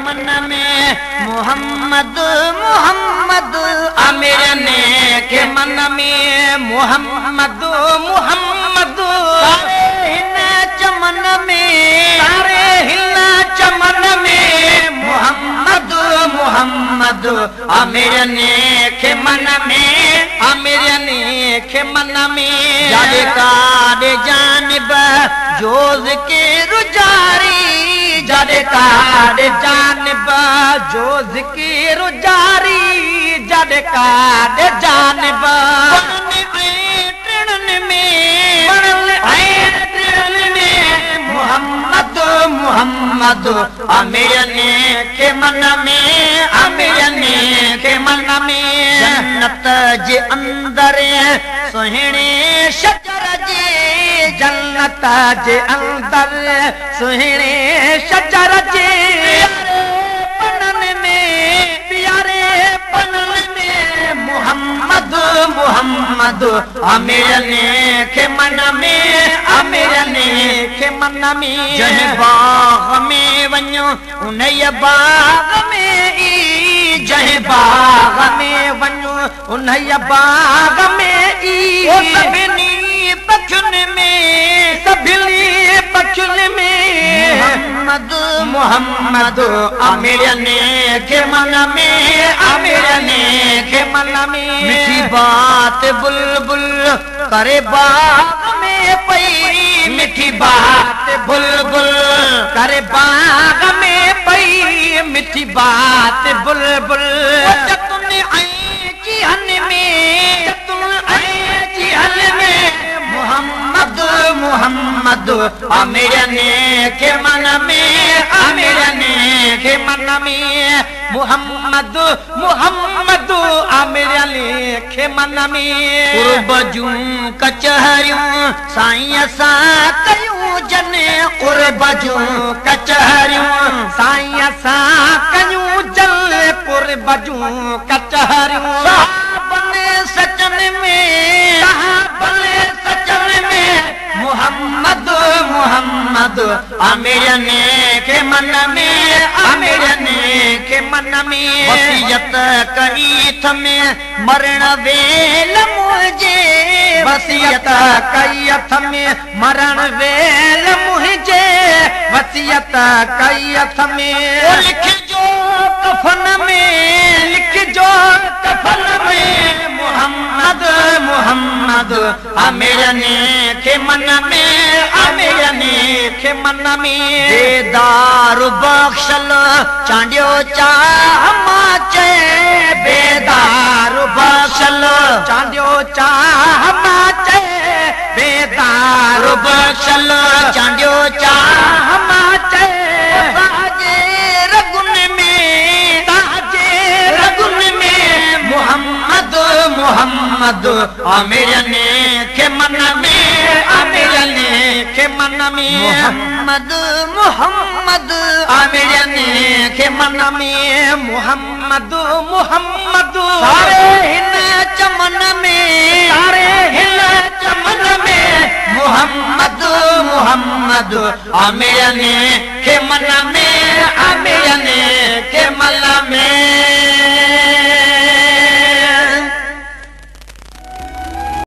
मन में मोहम्मद मोहम्मद आमिरने के मन में मोहम्मद मोहम्मद हिन चमन में सारे हिन चमन में मोहम्मद मोहम्मद आमिरने के मन में आमिरने के मन में जाने का जानिब जोज के रुजारी जाने का जानिब जोज की रुजारी जाने का जानिब मोहम्मद मोहम्मद आमिरने के मन में आमिरने के मन में जन्नत जे अंदर सुहिणे शजर जे जन्नत जे अंदर सुहिणे शजर जे पनन में प्यारे पनन में मोहम्मद मोहम्मद आमिरने के मन में आमिरने के मन में जह बाग में वञो उन बाग में ई जह बाग में वञो उन बाग में ई सभिनी पखुन में सभिनी पखुन में मोहम्मद मोहम्मद आमिरने के मन में आमिरने के मन में मीठी बात बुलबुल करे बाग में पई मीठी बात बुलबुल करे बाग में पई मीठी बात बुलबुल तुमने आई जिहन में तुम आई जिहन में मोहम्मद मोहम्मद आमिरने के मन में आमिरने के मन में मोहम्मद मोहम्मद आमिरने के मन में कुर्बजूं कचहरियूं साईं सा कयूं जन कुर्बजूं कचहरियूं साईं सा कयूं जन कुर्बजूं कचहरियूं साहबने सचन में साहबने सचन में मोहम्मद मोहम्मद आमिरने के मन में आमिरने के मन में वसीयत कई थमें मरण वेल मुझे वसीयत कई थमें मरण वेल मुझे वसीयत कई थमें लिख जो कफन में लिख जो कफन में मोहम्मद मोहम्मद आमिरने के मन में आमिरने के मन में बेदार बख्शल चांडियो चाह माचे बेदार बख्शल चांडियो चाह माचे बेदार बख्शल चांडियो चाह माचे ताजे रगुन में ताजे रगुन में मोहम्मद मोहम्मद आमिरने के मन में आमिरने के मन में मोहम्मद मोहम्मद आमिरने के मन में मोहम्मद मोहम्मद सारे हिन चमन में सारे हिन चमन में मोहम्मद मोहम्मद आमिरने के मन में आमिरने के मन